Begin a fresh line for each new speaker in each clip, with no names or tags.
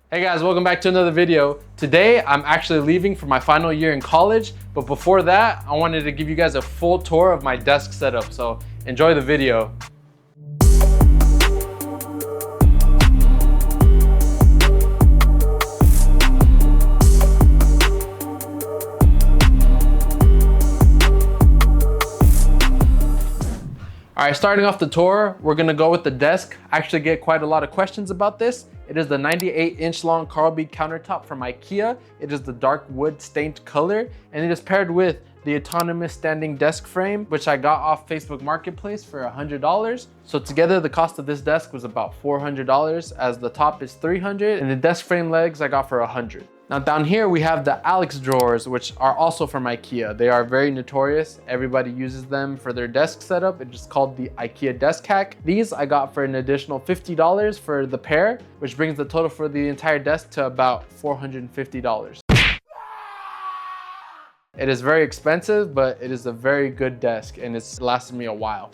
Hey guys, welcome back to another video. Today, I'm actually leaving for my final year in college, but before that, I wanted to give you guys a full tour of my desk setup, so enjoy the video. All right, starting off the tour, we're gonna go with the desk. I actually get quite a lot of questions about this. It is the 98-inch long Carl B countertop from IKEA. It is the dark wood stained color, and it is paired with the autonomous standing desk frame, which I got off Facebook Marketplace for $100. So together, the cost of this desk was about $400, as the top is $300, and the desk frame legs I got for $100. Now down here we have the Aylex drawers, which are also from IKEA. They are very notorious. Everybody uses them for their desk setup. It's called the IKEA desk hack. These I got for an additional $50 for the pair, which brings the total for the entire desk to about $450. It is very expensive, but it is a very good desk and it's lasted me a while.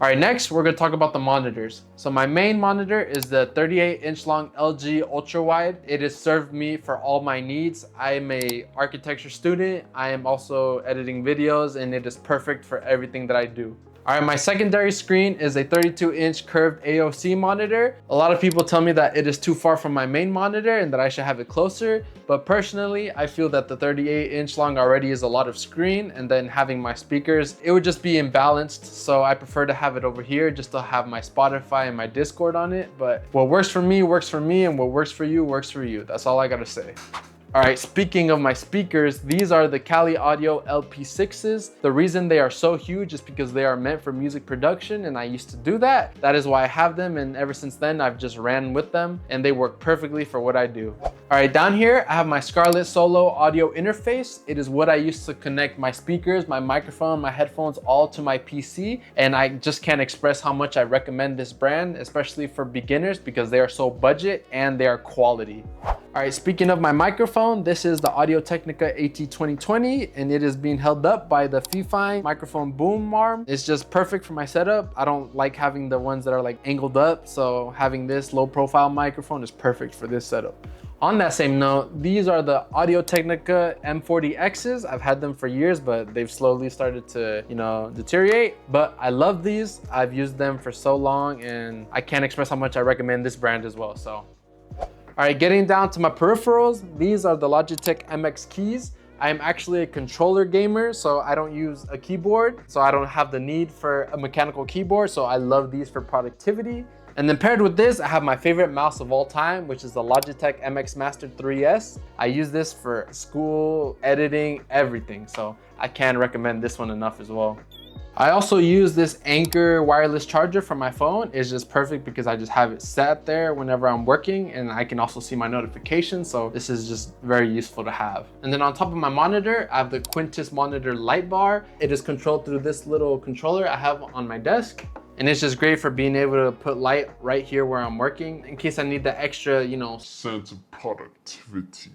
All right, next we're gonna talk about the monitors. So my main monitor is the 38-inch long LG ultra wide. It has served me for all my needs. I am a architecture student. I am also editing videos, and it is perfect for everything that I do. All right, my secondary screen is a 32-inch curved AOC monitor. A lot of people tell me that it is too far from my main monitor and that I should have it closer. But personally, I feel that the 38-inch long already is a lot of screen, and then having my speakers, it would just be imbalanced. So I prefer to have it over here just to have my Spotify and my Discord on it. But what works for me, and what works for you, works for you. That's all I gotta say. All right, speaking of my speakers, these are the Kali Audio LP6s. The reason they are so huge is because they are meant for music production, and I used to do that. That is why I have them, and ever since then, I've just ran with them, and they work perfectly for what I do. All right, down here, I have my Scarlett Solo audio interface. It is what I used to connect my speakers, my microphone, my headphones, all to my PC, and I just can't express how much I recommend this brand, especially for beginners, because they are so budget and they are quality. All right, speaking of my microphone, this is the Audio-Technica AT2020, and it is being held up by the Fifine microphone boom arm. It's just perfect for my setup. I don't like having the ones that are like angled up, so having this low profile microphone is perfect for this setup. On that same note, these are the Audio-Technica M40Xs. I've had them for years, but they've slowly started to, deteriorate. But I love these. I've used them for so long, and I can't express how much I recommend this brand as well, so. All right, getting down to my peripherals, these are the Logitech MX keys. I am actually a controller gamer, so I don't use a keyboard, so I don't have the need for a mechanical keyboard, so I love these for productivity. And then paired with this, I have my favorite mouse of all time, which is the Logitech MX Master 3S. I use this for school, editing, everything, so I can't recommend this one enough as well. I also use this ANKER wireless charger for my phone. It's just perfect because I just have it sat there whenever I'm working, and I can also see my notifications. So this is just very useful to have. And then on top of my monitor, I have the Quntis monitor light bar. It is controlled through this little controller I have on my desk. And it's just great for being able to put light right here where I'm working in case I need the extra, sense of productivity.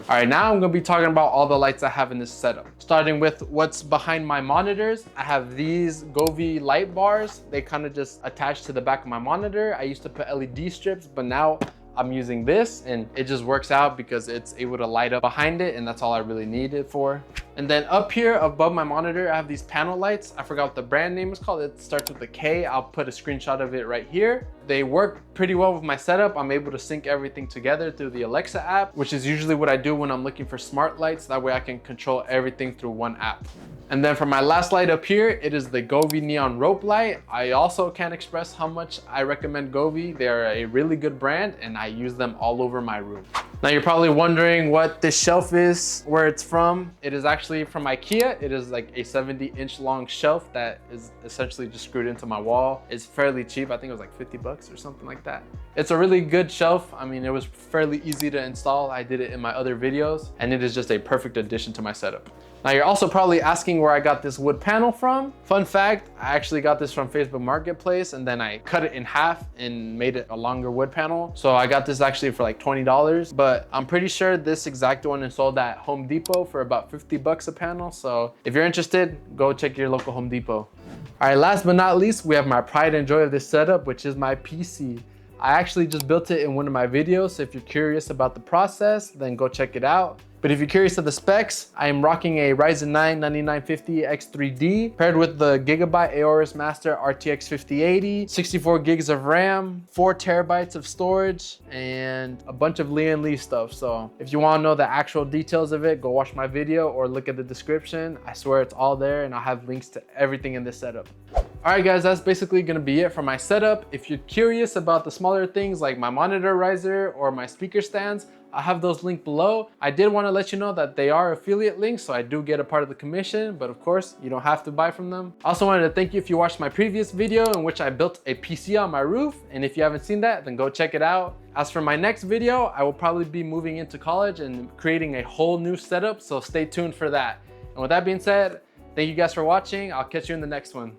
All right, now I'm gonna be talking about all the lights I have in this setup. Starting with what's behind my monitors, I have these GOVEE light bars. They kind of just attach to the back of my monitor. I used to put LED strips, but now I'm using this, and it just works out because it's able to light up behind it, and that's all I really need it for. And then up here above my monitor, I have these panel lights. I forgot what the brand name is called. It starts with a K. I'll put a screenshot of it right here. They work pretty well with my setup. I'm able to sync everything together through the Alexa app, which is usually what I do when I'm looking for smart lights. That way I can control everything through one app. And then for my last light up here, it is the GOVEE neon rope light. I also can't express how much I recommend GOVEE. They're a really good brand, and I use them all over my room. Now you're probably wondering what this shelf is, where it's from. It is actually from IKEA. It is like a 70-inch long shelf that is essentially just screwed into my wall. It's fairly cheap. I think it was like 50 bucks or something like that. It's a really good shelf. I mean, it was fairly easy to install. I did it in my other videos, and it is just a perfect addition to my setup. Now you're also probably asking where I got this wood panel from. Fun fact, I actually got this from Facebook Marketplace, and then I cut it in half and made it a longer wood panel. So I got this actually for like $20, but I'm pretty sure this exact one is sold at Home Depot for about 50 bucks a panel. So if you're interested, go check your local Home Depot. All right, last but not least, we have my pride and joy of this setup, which is my PC. I actually just built it in one of my videos, so if you're curious about the process, then go check it out. But if you're curious of the specs, I am rocking a Ryzen 9 9950 X3D paired with the Gigabyte Aorus Master RTX 5080, 64 gigs of RAM, 4 terabytes of storage, and a bunch of Lee & Lee stuff. So if you want to know the actual details of it, go watch my video or look at the description. I swear it's all there, and I'll have links to everything in this setup. All right guys, that's basically gonna be it for my setup. If you're curious about the smaller things like my monitor riser or my speaker stands, I have those linked below. I did want to let you know that they are affiliate links, so I do get a part of the commission, but of course, you don't have to buy from them. I also wanted to thank you if you watched my previous video in which I built a PC on my roof, and if you haven't seen that, then go check it out. As for my next video, I will probably be moving into college and creating a whole new setup, so stay tuned for that. And with that being said, thank you guys for watching. I'll catch you in the next one.